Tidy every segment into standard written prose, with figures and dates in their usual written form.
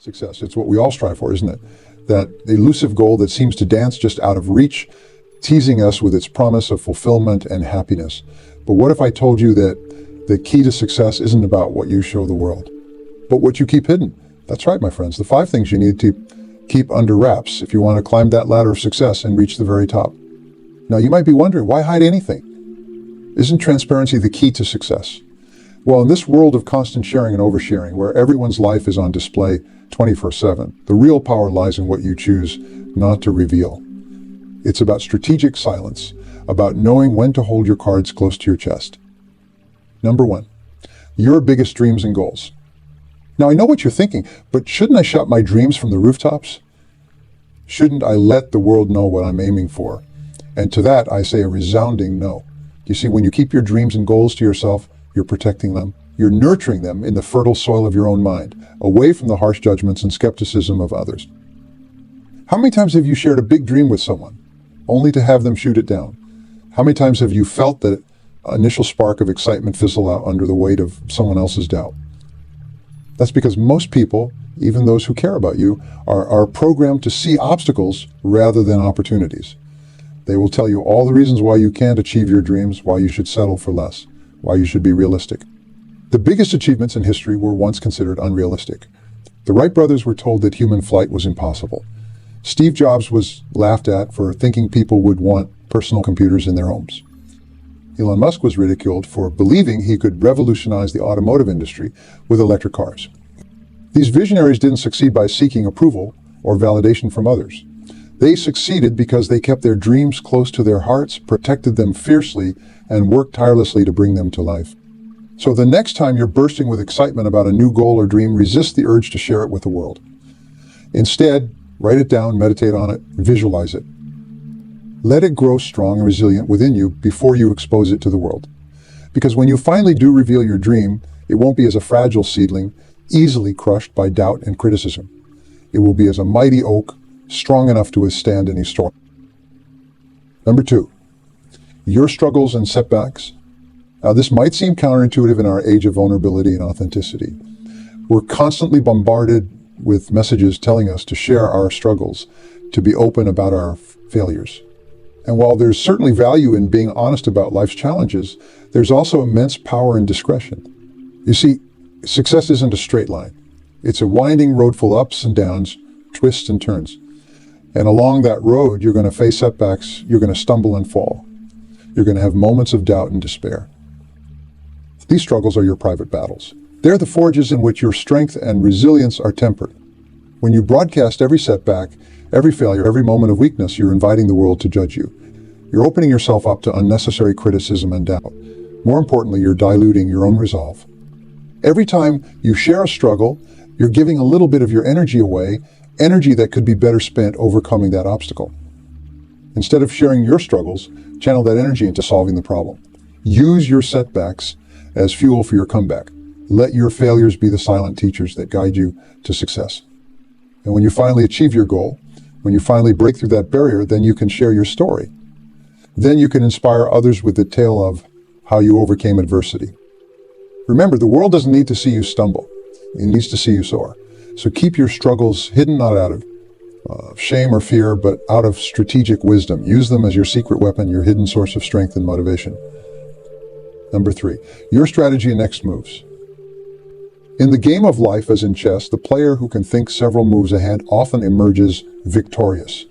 Success, it's what we all strive for, isn't it? That elusive goal that seems to dance just out of reach, teasing us with its promise of fulfillment and happiness. But what if I told you that the key to success isn't about what you show the world, but what you keep hidden? That's right, my friends, the 5 things you need to keep under wraps if you want to climb that ladder of success and reach the very top. Now, you might be wondering, why hide anything? Isn't transparency the key to success? Well, in this world of constant sharing and oversharing, where everyone's life is on display 24/7, the real power lies in what you choose not to reveal. It's about strategic silence, about knowing when to hold your cards close to your chest. Number 1, your biggest dreams and goals. Now, I know what you're thinking, but shouldn't I shout my dreams from the rooftops? Shouldn't I let the world know what I'm aiming for? And to that, I say a resounding no. You see, when you keep your dreams and goals to yourself, you're protecting them. You're nurturing them in the fertile soil of your own mind, away from the harsh judgments and skepticism of others. How many times have you shared a big dream with someone, only to have them shoot it down? How many times have you felt that initial spark of excitement fizzle out under the weight of someone else's doubt? That's because most people, even those who care about you, are programmed to see obstacles rather than opportunities. They will tell you all the reasons why you can't achieve your dreams, why you should settle for less, why you should be realistic. The biggest achievements in history were once considered unrealistic. The Wright brothers were told that human flight was impossible. Steve Jobs was laughed at for thinking people would want personal computers in their homes. Elon Musk was ridiculed for believing he could revolutionize the automotive industry with electric cars. These visionaries didn't succeed by seeking approval or validation from others. They succeeded because they kept their dreams close to their hearts, protected them fiercely, and worked tirelessly to bring them to life. So the next time you're bursting with excitement about a new goal or dream, resist the urge to share it with the world. Instead, write it down, meditate on it, visualize it. Let it grow strong and resilient within you before you expose it to the world. Because when you finally do reveal your dream, it won't be as a fragile seedling, easily crushed by doubt and criticism. It will be as a mighty oak, strong enough to withstand any storm. Number 2, your struggles and setbacks. Now, this might seem counterintuitive in our age of vulnerability and authenticity. We're constantly bombarded with messages telling us to share our struggles, to be open about our failures. And while there's certainly value in being honest about life's challenges, there's also immense power in discretion. You see, success isn't a straight line. It's a winding road full of ups and downs, twists and turns. And along that road, you're going to face setbacks, you're going to stumble and fall. You're going to have moments of doubt and despair. These struggles are your private battles. They're the forges in which your strength and resilience are tempered. When you broadcast every setback, every failure, every moment of weakness, you're inviting the world to judge you. You're opening yourself up to unnecessary criticism and doubt. More importantly, you're diluting your own resolve. Every time you share a struggle, you're giving a little bit of your energy away, energy that could be better spent overcoming that obstacle. Instead of sharing your struggles, channel that energy into solving the problem. Use your setbacks as fuel for your comeback. Let your failures be the silent teachers that guide you to success. And when you finally achieve your goal, when you finally break through that barrier, then you can share your story. Then you can inspire others with the tale of how you overcame adversity. Remember, the world doesn't need to see you stumble. It needs to see you soar. So keep your struggles hidden, not out of shame or fear, but out of strategic wisdom. Use them as your secret weapon, your hidden source of strength and motivation. Number 3, your strategy and next moves. In the game of life, as in chess, the player who can think several moves ahead often emerges victorious.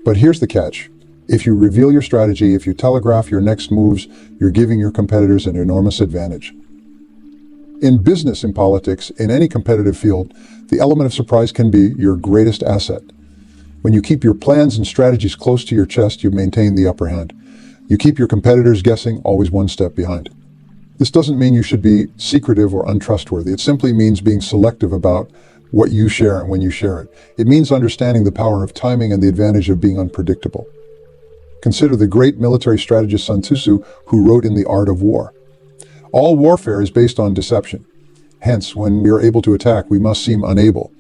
But here's the catch. If you reveal your strategy, if you telegraph your next moves, you're giving your competitors an enormous advantage. In business, in politics, in any competitive field, the element of surprise can be your greatest asset. When you keep your plans and strategies close to your chest, you maintain the upper hand. You keep your competitors guessing, always one step behind. This doesn't mean you should be secretive or untrustworthy. It simply means being selective about what you share and when you share it. It means understanding the power of timing and the advantage of being unpredictable. Consider the great military strategist Sun Tzu, who wrote in The Art of War. All warfare is based on deception. Hence, when we are able to attack, we must seem unable.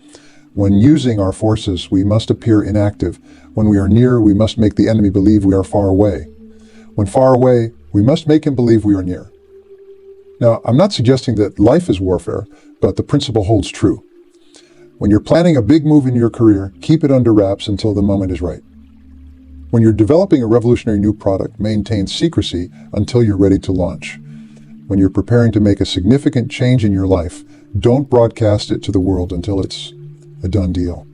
When using our forces, we must appear inactive. When we are near, we must make the enemy believe we are far away. When far away, we must make him believe we are near. Now, I'm not suggesting that life is warfare, but the principle holds true. When you're planning a big move in your career, keep it under wraps until the moment is right. When you're developing a revolutionary new product, maintain secrecy until you're ready to launch. When you're preparing to make a significant change in your life, don't broadcast it to the world until it's a done deal.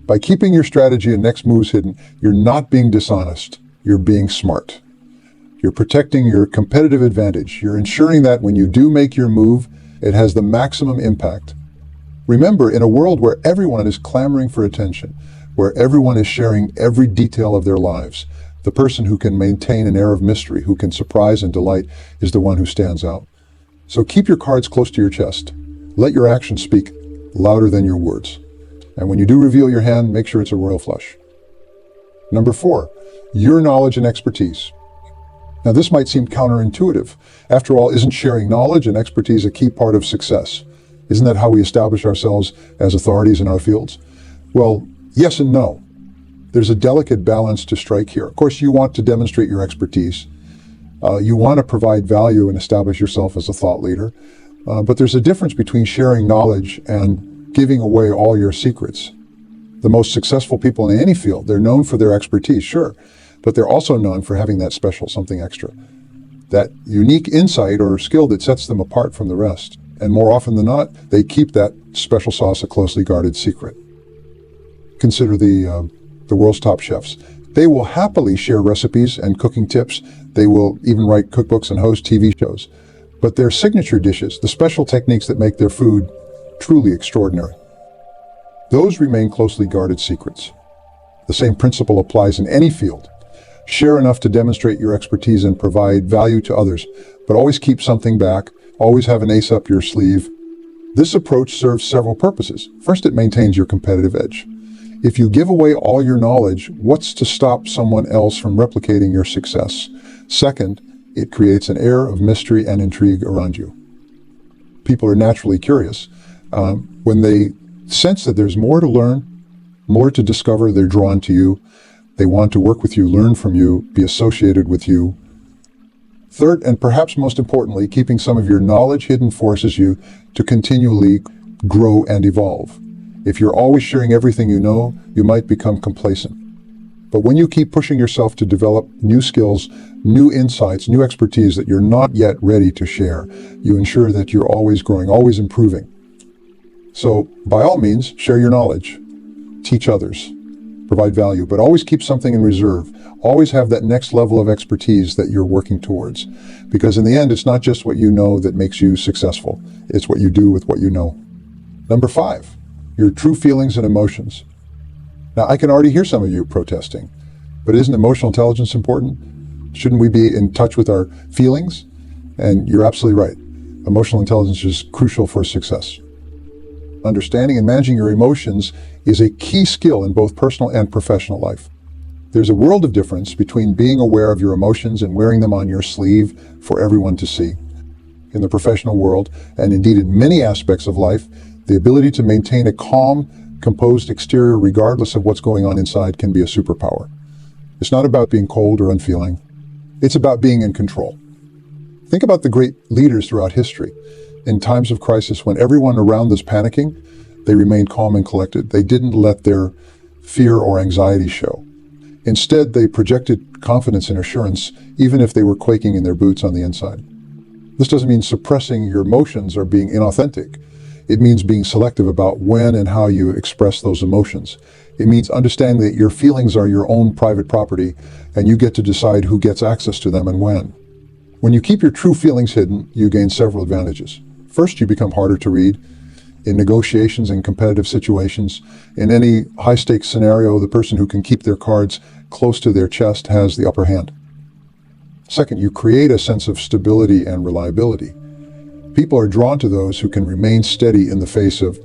By keeping your strategy and next moves hidden, you're not being dishonest, you're being smart. You're protecting your competitive advantage. You're ensuring that when you do make your move, it has the maximum impact. Remember, in a world where everyone is clamoring for attention, where everyone is sharing every detail of their lives, the person who can maintain an air of mystery, who can surprise and delight, is the one who stands out. So keep your cards close to your chest. Let your actions speak louder than your words. And when you do reveal your hand, make sure it's a royal flush. Number 4, your knowledge and expertise. Now, this might seem counterintuitive. After all, isn't sharing knowledge and expertise a key part of success? Isn't that how we establish ourselves as authorities in our fields? Well, yes and no. There's a delicate balance to strike here. Of course, you want to demonstrate your expertise. You want to provide value and establish yourself as a thought leader. But there's a difference between sharing knowledge and giving away all your secrets. The most successful people in any field, they're known for their expertise, sure, but they're also known for having that special something extra, that unique insight or skill that sets them apart from the rest. And more often than not, they keep that special sauce a closely guarded secret. Consider the world's top chefs. They will happily share recipes and cooking tips. They will even write cookbooks and host TV shows. But their signature dishes, the special techniques that make their food truly extraordinary, those remain closely guarded secrets. The same principle applies in any field. Share enough to demonstrate your expertise and provide value to others, but always keep something back. Always have an ace up your sleeve. This approach serves several purposes. First, it maintains your competitive edge. If you give away all your knowledge, what's to stop someone else from replicating your success? Second, it creates an air of mystery and intrigue around you. People are naturally curious. When they sense that there's more to learn, more to discover, they're drawn to you. They want to work with you, learn from you, be associated with you. Third, and perhaps most importantly, keeping some of your knowledge hidden forces you to continually grow and evolve. If you're always sharing everything you know, you might become complacent. But when you keep pushing yourself to develop new skills, new insights, new expertise that you're not yet ready to share, you ensure that you're always growing, always improving. So, by all means, share your knowledge, teach others, provide value, but always keep something in reserve. Always have that next level of expertise that you're working towards. Because in the end, it's not just what you know that makes you successful. It's what you do with what you know. Number 5, your true feelings and emotions. Now, I can already hear some of you protesting, but isn't emotional intelligence important? Shouldn't we be in touch with our feelings? And you're absolutely right. Emotional intelligence is crucial for success. Understanding and managing your emotions is a key skill in both personal and professional life. There's a world of difference between being aware of your emotions and wearing them on your sleeve for everyone to see. In the professional world, and indeed in many aspects of life, the ability to maintain a calm, composed exterior regardless of what's going on inside can be a superpower. It's not about being cold or unfeeling. It's about being in control. Think about the great leaders throughout history. In times of crisis, when everyone around was panicking, they remained calm and collected. They didn't let their fear or anxiety show. Instead, they projected confidence and assurance, even if they were quaking in their boots on the inside. This doesn't mean suppressing your emotions or being inauthentic. It means being selective about when and how you express those emotions. It means understanding that your feelings are your own private property, and you get to decide who gets access to them and when. When you keep your true feelings hidden, you gain several advantages. First, you become harder to read. In negotiations and competitive situations, in any high-stakes scenario, the person who can keep their cards close to their chest has the upper hand. Second, you create a sense of stability and reliability. People are drawn to those who can remain steady in the face of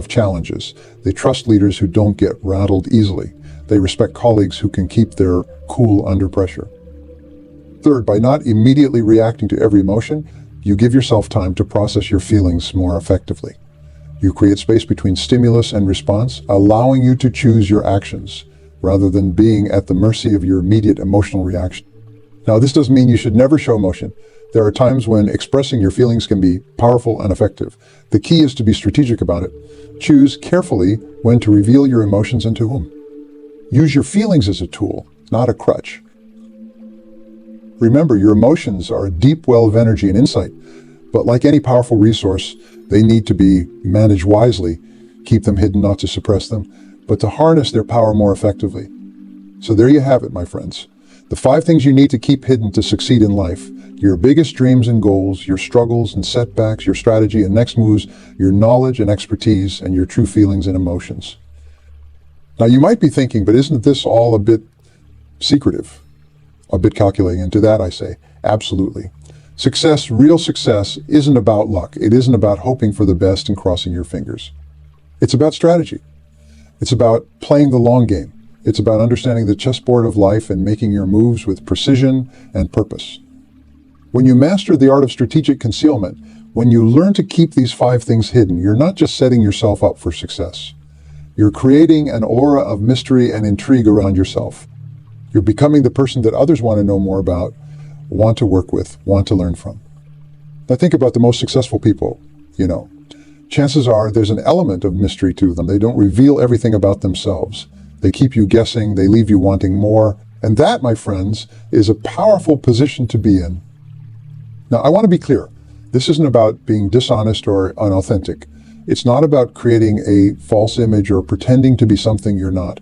challenges. They trust leaders who don't get rattled easily. They respect colleagues who can keep their cool under pressure. Third, by not immediately reacting to every emotion, you give yourself time to process your feelings more effectively. You create space between stimulus and response, allowing you to choose your actions rather than being at the mercy of your immediate emotional reaction. Now, this doesn't mean you should never show emotion, There are times when expressing your feelings can be powerful and effective. The key is to be strategic about it. Choose carefully when to reveal your emotions and to whom. Use your feelings as a tool, not a crutch. Remember, your emotions are a deep well of energy and insight, but like any powerful resource, they need to be managed wisely. Keep them hidden, not to suppress them, but to harness their power more effectively. So there you have it, my friends. The 5 things you need to keep hidden to succeed in life. Your biggest dreams and goals, your struggles and setbacks, your strategy and next moves, your knowledge and expertise, and your true feelings and emotions. Now you might be thinking, but isn't this all a bit secretive? A bit calculating? And to that I say, absolutely. Success, real success, isn't about luck. It isn't about hoping for the best and crossing your fingers. It's about strategy. It's about playing the long game. It's about understanding the chessboard of life and making your moves with precision and purpose. When you master the art of strategic concealment, when you learn to keep these 5 things hidden, you're not just setting yourself up for success. You're creating an aura of mystery and intrigue around yourself. You're becoming the person that others want to know more about, want to work with, want to learn from. Now think about the most successful people, Chances are there's an element of mystery to them. They don't reveal everything about themselves. They keep you guessing, they leave you wanting more. And that, my friends, is a powerful position to be in. Now, I want to be clear. This isn't about being dishonest or unauthentic. It's not about creating a false image or pretending to be something you're not.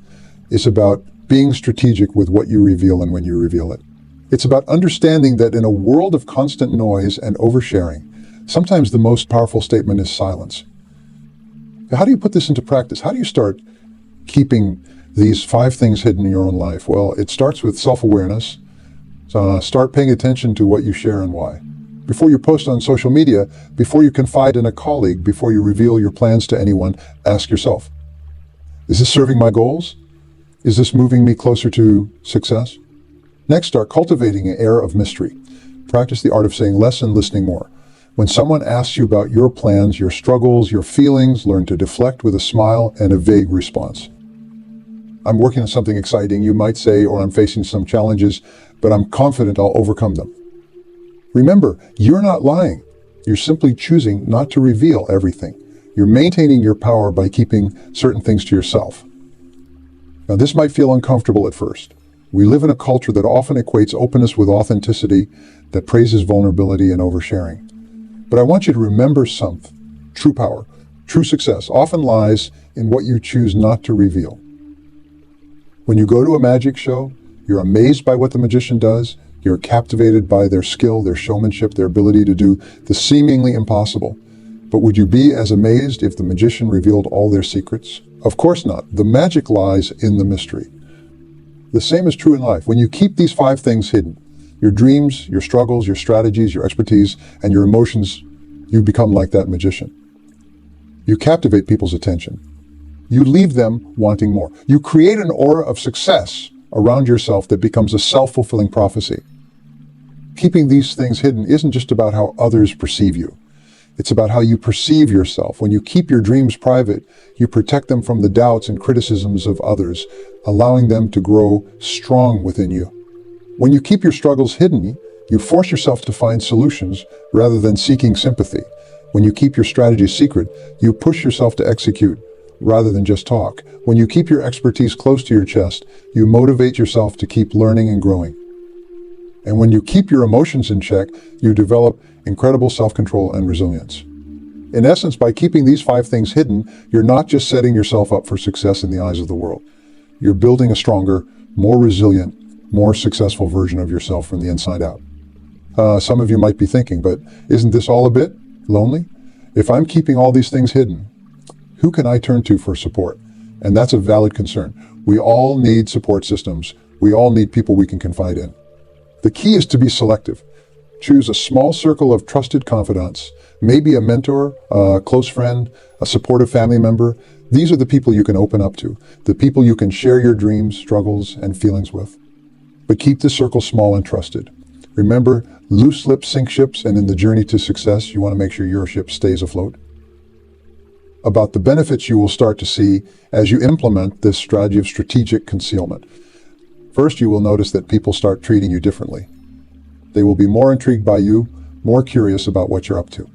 It's about being strategic with what you reveal and when you reveal it. It's about understanding that in a world of constant noise and oversharing, sometimes the most powerful statement is silence. How do you put this into practice? How do you start keeping these 5 things hidden in your own life? Well, it starts with self-awareness. Start paying attention to what you share and why. Before you post on social media, before you confide in a colleague, before you reveal your plans to anyone, ask yourself, is this serving my goals? Is this moving me closer to success? Next, start cultivating an air of mystery. Practice the art of saying less and listening more. When someone asks you about your plans, your struggles, your feelings, learn to deflect with a smile and a vague response. I'm working on something exciting, you might say, or I'm facing some challenges, but I'm confident I'll overcome them. Remember, you're not lying. You're simply choosing not to reveal everything. You're maintaining your power by keeping certain things to yourself. Now, this might feel uncomfortable at first. We live in a culture that often equates openness with authenticity, that praises vulnerability and oversharing. But I want you to remember something. True power, true success often lies in what you choose not to reveal. When you go to a magic show, you're amazed by what the magician does. You're captivated by their skill, their showmanship, their ability to do the seemingly impossible. But would you be as amazed if the magician revealed all their secrets? Of course not. The magic lies in the mystery. The same is true in life. When you keep these 5 things hidden, your dreams, your struggles, your strategies, your expertise, and your emotions, you become like that magician. You captivate people's attention. You leave them wanting more. You create an aura of success around yourself that becomes a self-fulfilling prophecy. Keeping these things hidden isn't just about how others perceive you. It's about how you perceive yourself. When you keep your dreams private, you protect them from the doubts and criticisms of others, allowing them to grow strong within you. When you keep your struggles hidden, you force yourself to find solutions rather than seeking sympathy. When you keep your strategy secret, you push yourself to execute rather than just talk. When you keep your expertise close to your chest, you motivate yourself to keep learning and growing. And when you keep your emotions in check, you develop incredible self-control and resilience. In essence, by keeping these 5 things hidden, you're not just setting yourself up for success in the eyes of the world. You're building a stronger, more resilient, more successful version of yourself from the inside out. Some of you might be thinking, but isn't this all a bit lonely? If I'm keeping all these things hidden, who can I turn to for support? And that's a valid concern. We all need support systems. We all need people we can confide in. The key is to be selective. Choose a small circle of trusted confidants, maybe a mentor, a close friend, a supportive family member. These are the people you can open up to, the people you can share your dreams, struggles, and feelings with. But keep the circle small and trusted. Remember, loose lips sink ships, and in the journey to success, you want to make sure your ship stays afloat. About the benefits you will start to see as you implement this strategy of strategic concealment. First, you will notice that people start treating you differently. They will be more intrigued by you, more curious about what you're up to.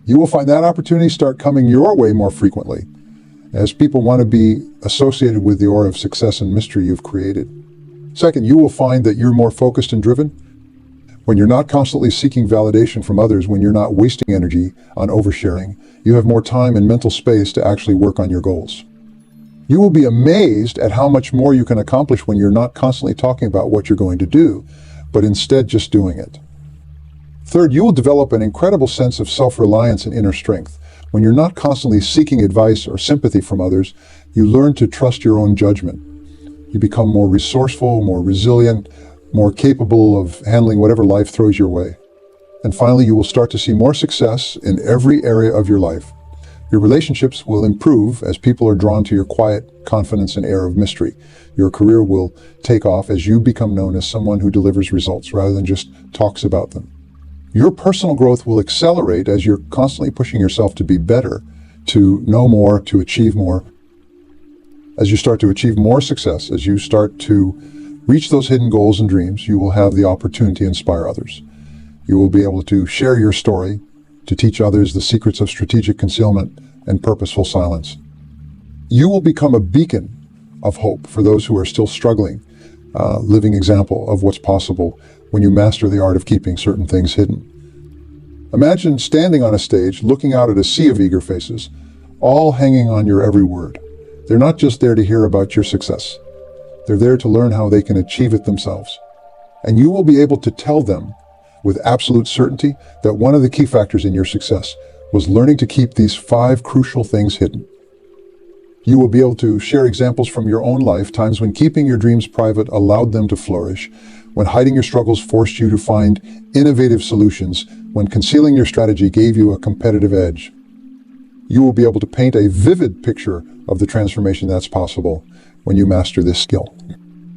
You will find that opportunities start coming your way more frequently, as people want to be associated with the aura of success and mystery you've created. Second, you will find that you're more focused and driven. When you're not constantly seeking validation from others, when you're not wasting energy on oversharing, you have more time and mental space to actually work on your goals. You will be amazed at how much more you can accomplish when you're not constantly talking about what you're going to do, but instead just doing it. Third, you will develop an incredible sense of self-reliance and inner strength. When you're not constantly seeking advice or sympathy from others, you learn to trust your own judgment. You become more resourceful, more resilient, more capable of handling whatever life throws your way. And finally, you will start to see more success in every area of your life. Your relationships will improve as people are drawn to your quiet confidence and air of mystery. Your career will take off as you become known as someone who delivers results rather than just talks about them. Your personal growth will accelerate as you're constantly pushing yourself to be better, to know more, to achieve more. As you start to achieve more success, as you start to reach those hidden goals and dreams, you will have the opportunity to inspire others. You will be able to share your story, to teach others the secrets of strategic concealment and purposeful silence. You will become a beacon of hope for those who are still struggling, living example of what's possible when you master the art of keeping certain things hidden. Imagine standing on a stage, looking out at a sea of eager faces, all hanging on your every word. They're not just there to hear about your success. They're there to learn how they can achieve it themselves. And you will be able to tell them with absolute certainty that one of the key factors in your success was learning to keep these 5 crucial things hidden. You will be able to share examples from your own life, times when keeping your dreams private allowed them to flourish, when hiding your struggles forced you to find innovative solutions, when concealing your strategy gave you a competitive edge. You will be able to paint a vivid picture of the transformation that's possible when you master this skill.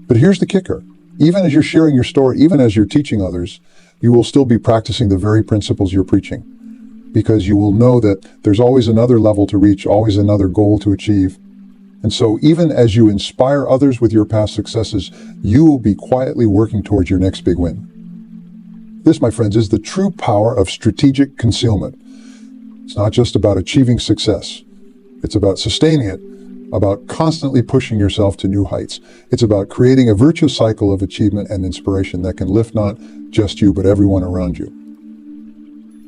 But here's the kicker. Even as you're sharing your story, even as you're teaching others, you will still be practicing the very principles you're preaching, because you will know that there's always another level to reach, always another goal to achieve. And so even as you inspire others with your past successes, you will be quietly working towards your next big win. This, my friends, is the true power of strategic concealment. It's not just about achieving success. It's about sustaining it, about constantly pushing yourself to new heights. It's about creating a virtuous cycle of achievement and inspiration that can lift not just you, but everyone around you.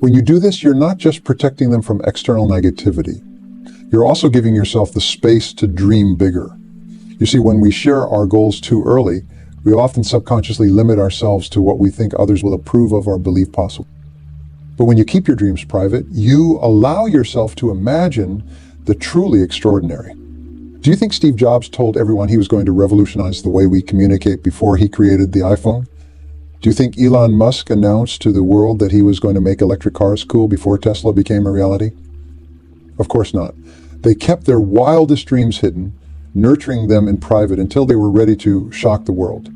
When you do this, you're not just protecting them from external negativity. You're also giving yourself the space to dream bigger. You see, when we share our goals too early, we often subconsciously limit ourselves to what we think others will approve of or believe possible. But when you keep your dreams private, you allow yourself to imagine the truly extraordinary. Do you think Steve Jobs told everyone he was going to revolutionize the way we communicate before he created the iPhone? Do you think Elon Musk announced to the world that he was going to make electric cars cool before Tesla became a reality? Of course not. They kept their wildest dreams hidden, nurturing them in private until they were ready to shock the world.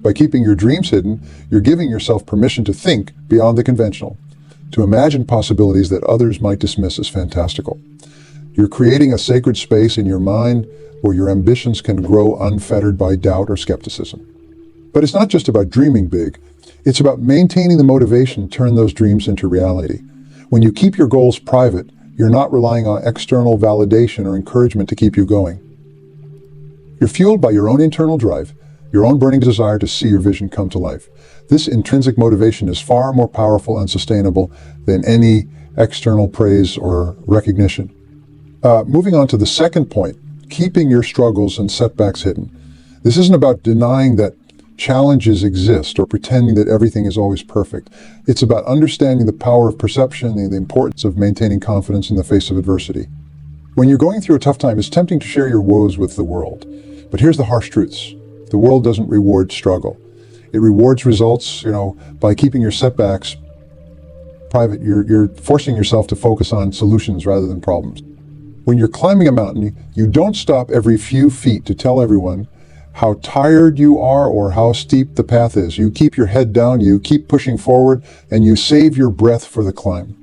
By keeping your dreams hidden, you're giving yourself permission to think beyond the conventional, to imagine possibilities that others might dismiss as fantastical. You're creating a sacred space in your mind where your ambitions can grow unfettered by doubt or skepticism. But it's not just about dreaming big. It's about maintaining the motivation to turn those dreams into reality. When you keep your goals private, you're not relying on external validation or encouragement to keep you going. You're fueled by your own internal drive, your own burning desire to see your vision come to life. This intrinsic motivation is far more powerful and sustainable than any external praise or recognition. Moving on to the second point, keeping your struggles and setbacks hidden. This isn't about denying that challenges exist or pretending that everything is always perfect. It's about understanding the power of perception and the importance of maintaining confidence in the face of adversity. When you're going through a tough time, it's tempting to share your woes with the world. But here's the harsh truths. The world doesn't reward struggle. It rewards results, by keeping your setbacks private. You're forcing yourself to focus on solutions rather than problems. When you're climbing a mountain, you don't stop every few feet to tell everyone how tired you are or how steep the path is. You keep your head down, you keep pushing forward, and you save your breath for the climb.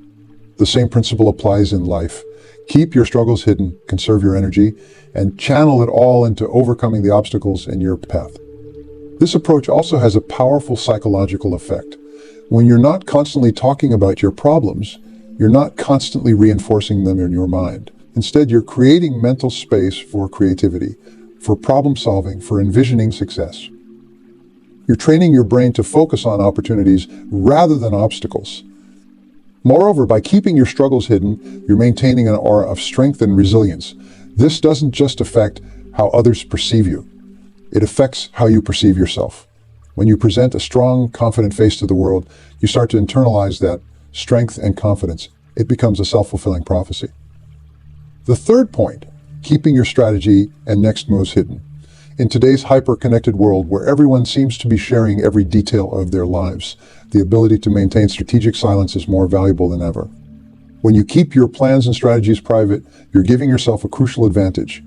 The same principle applies in life. Keep your struggles hidden, conserve your energy, and channel it all into overcoming the obstacles in your path. This approach also has a powerful psychological effect. When you're not constantly talking about your problems, you're not constantly reinforcing them in your mind. Instead, you're creating mental space for creativity, for problem solving, for envisioning success. You're training your brain to focus on opportunities rather than obstacles. Moreover, by keeping your struggles hidden, you're maintaining an aura of strength and resilience. This doesn't just affect how others perceive you. It affects how you perceive yourself. When you present a strong, confident face to the world, you start to internalize that strength and confidence. It becomes a self-fulfilling prophecy. The third point, keeping your strategy and next moves hidden. In today's hyper-connected world where everyone seems to be sharing every detail of their lives, the ability to maintain strategic silence is more valuable than ever. When you keep your plans and strategies private, you're giving yourself a crucial advantage.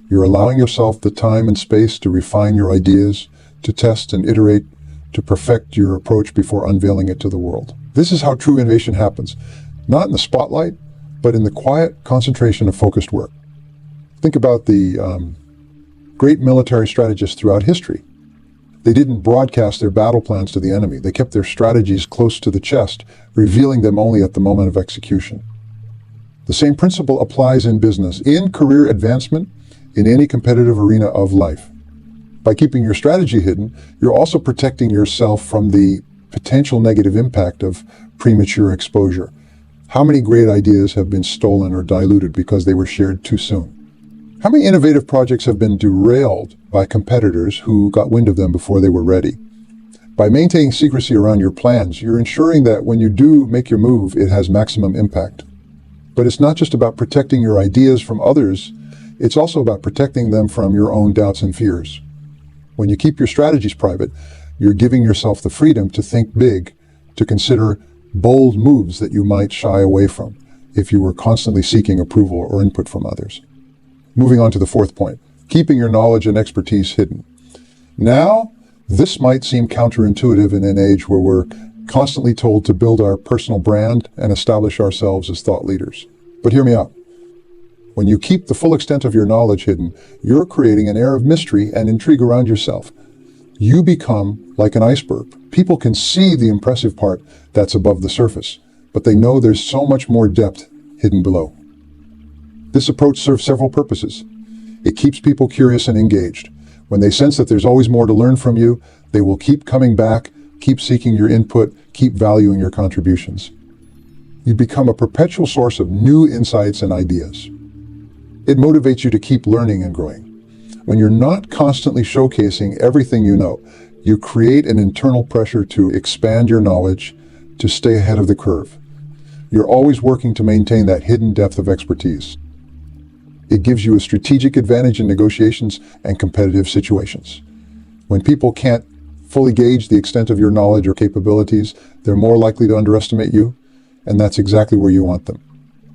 You're allowing yourself the time and space to refine your ideas, to test and iterate, to perfect your approach before unveiling it to the world. This is how true innovation happens, not in the spotlight, but in the quiet concentration of focused work. Think about the great military strategists throughout history. They didn't broadcast their battle plans to the enemy. They kept their strategies close to the chest, revealing them only at the moment of execution. The same principle applies in business, in career advancement, in any competitive arena of life. By keeping your strategy hidden, you're also protecting yourself from the potential negative impact of premature exposure. How many great ideas have been stolen or diluted because they were shared too soon? How many innovative projects have been derailed by competitors who got wind of them before they were ready? By maintaining secrecy around your plans, you're ensuring that when you do make your move, it has maximum impact. But it's not just about protecting your ideas from others, it's also about protecting them from your own doubts and fears. When you keep your strategies private, you're giving yourself the freedom to think big, to consider bold moves that you might shy away from if you were constantly seeking approval or input from others. Moving on to the fourth point, keeping your knowledge and expertise hidden. Now, this might seem counterintuitive in an age where we're constantly told to build our personal brand and establish ourselves as thought leaders. But hear me out. When you keep the full extent of your knowledge hidden, you're creating an air of mystery and intrigue around yourself. You become like an iceberg. People can see the impressive part that's above the surface, but they know there's so much more depth hidden below. This approach serves several purposes. It keeps people curious and engaged. When they sense that there's always more to learn from you, they will keep coming back, keep seeking your input, keep valuing your contributions. You become a perpetual source of new insights and ideas. It motivates you to keep learning and growing. When you're not constantly showcasing everything you know, you create an internal pressure to expand your knowledge, to stay ahead of the curve. You're always working to maintain that hidden depth of expertise. It gives you a strategic advantage in negotiations and competitive situations. When people can't fully gauge the extent of your knowledge or capabilities, they're more likely to underestimate you, and that's exactly where you want them.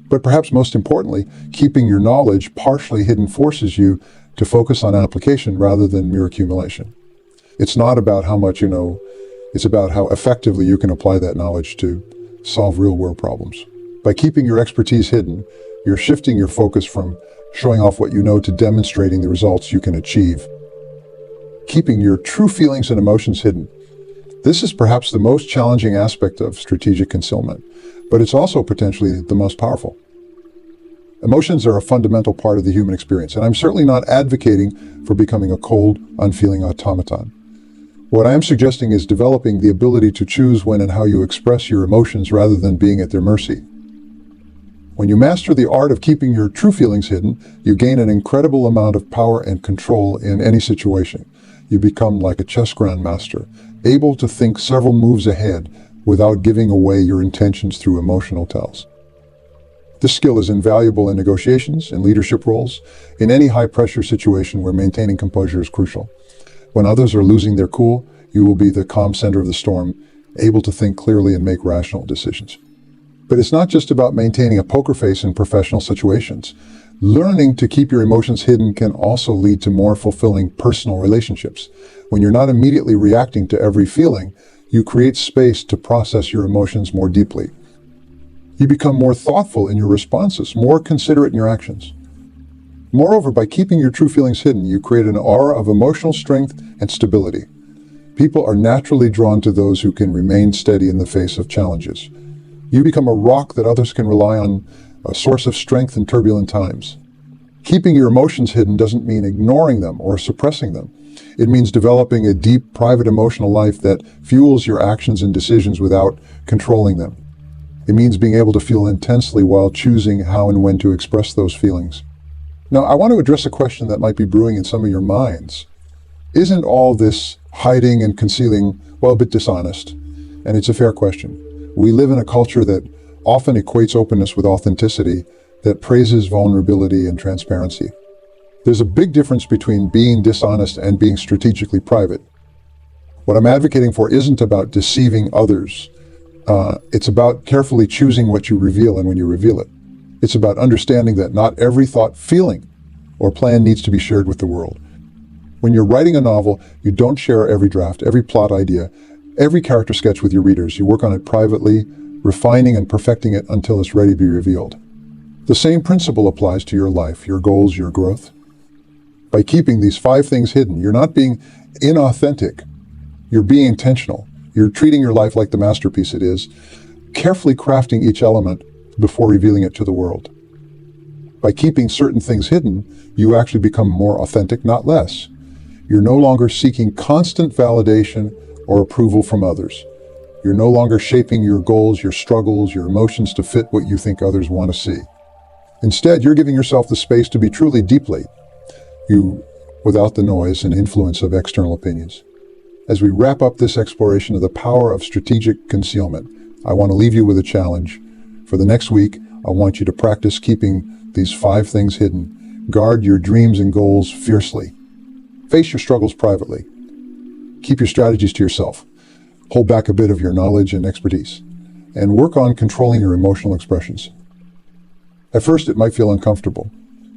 But perhaps most importantly, keeping your knowledge partially hidden forces you to focus on application rather than mere accumulation. It's not about how much you know, it's about how effectively you can apply that knowledge to solve real-world problems. By keeping your expertise hidden, you're shifting your focus from showing off what you know to demonstrating the results you can achieve. Keeping your true feelings and emotions hidden. This is perhaps the most challenging aspect of strategic concealment, but it's also potentially the most powerful. Emotions are a fundamental part of the human experience, and I'm certainly not advocating for becoming a cold, unfeeling automaton. What I am suggesting is developing the ability to choose when and how you express your emotions rather than being at their mercy. When you master the art of keeping your true feelings hidden, you gain an incredible amount of power and control in any situation. You become like a chess grandmaster, able to think several moves ahead without giving away your intentions through emotional tells. This skill is invaluable in negotiations, in leadership roles, in any high-pressure situation where maintaining composure is crucial. When others are losing their cool, you will be the calm center of the storm, able to think clearly and make rational decisions. But it's not just about maintaining a poker face in professional situations. Learning to keep your emotions hidden can also lead to more fulfilling personal relationships. When you're not immediately reacting to every feeling, you create space to process your emotions more deeply. You become more thoughtful in your responses, more considerate in your actions. Moreover, by keeping your true feelings hidden, you create an aura of emotional strength and stability. People are naturally drawn to those who can remain steady in the face of challenges. You become a rock that others can rely on, a source of strength in turbulent times. Keeping your emotions hidden doesn't mean ignoring them or suppressing them. It means developing a deep, private emotional life that fuels your actions and decisions without controlling them. It means being able to feel intensely while choosing how and when to express those feelings. Now, I want to address a question that might be brewing in some of your minds. Isn't all this hiding and concealing, well, a bit dishonest? And it's a fair question. We live in a culture that often equates openness with authenticity, that praises vulnerability and transparency. There's a big difference between being dishonest and being strategically private. What I'm advocating for isn't about deceiving others. It's about carefully choosing what you reveal and when you reveal it. It's about understanding that not every thought, feeling, or plan needs to be shared with the world. When you're writing a novel, you don't share every draft, every plot idea, every character sketch with your readers. You work on it privately, refining and perfecting it until it's ready to be revealed. The same principle applies to your life, your goals, your growth. By keeping these 5 things hidden, you're not being inauthentic. You're being intentional. You're treating your life like the masterpiece it is, carefully crafting each element before revealing it to the world. By keeping certain things hidden, you actually become more authentic, not less. You're no longer seeking constant validation or approval from others. You're no longer shaping your goals, your struggles, your emotions to fit what you think others want to see. Instead, you're giving yourself the space to be truly deeply you, without the noise and influence of external opinions. As we wrap up this exploration of the power of strategic concealment, I want to leave you with a challenge. For the next week, I want you to practice keeping these 5 things hidden. Guard your dreams and goals fiercely. Face your struggles privately. Keep your strategies to yourself. Hold back a bit of your knowledge and expertise. And work on controlling your emotional expressions. At first, it might feel uncomfortable.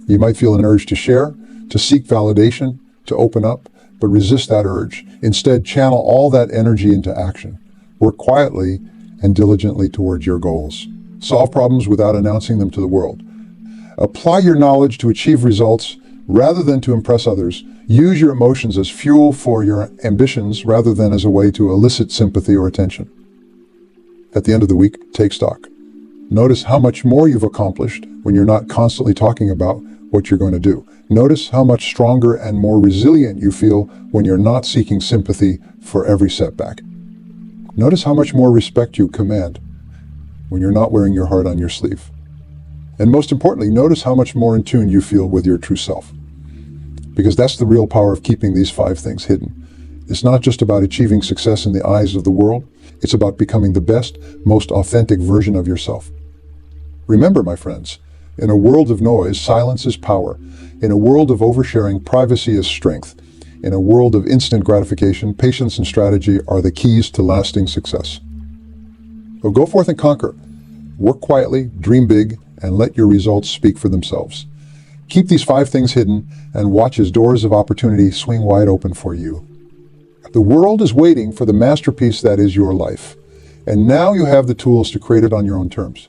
You might feel an urge to share, to seek validation, to open up, but resist that urge. Instead, channel all that energy into action. Work quietly and diligently towards your goals. Solve problems without announcing them to the world. Apply your knowledge to achieve results rather than to impress others. Use your emotions as fuel for your ambitions rather than as a way to elicit sympathy or attention. At the end of the week, take stock. Notice how much more you've accomplished when you're not constantly talking about what you're going to do. Notice how much stronger and more resilient you feel when you're not seeking sympathy for every setback. Notice how much more respect you command when you're not wearing your heart on your sleeve. And most importantly, notice how much more in tune you feel with your true self. Because that's the real power of keeping these 5 things hidden. It's not just about achieving success in the eyes of the world. It's about becoming the best, most authentic version of yourself. Remember, my friends, in a world of noise, silence is power. In a world of oversharing, privacy is strength. In a world of instant gratification, patience and strategy are the keys to lasting success. So go forth and conquer. Work quietly, dream big, and let your results speak for themselves. Keep these 5 things hidden and watch as doors of opportunity swing wide open for you. The world is waiting for the masterpiece that is your life. And now you have the tools to create it on your own terms.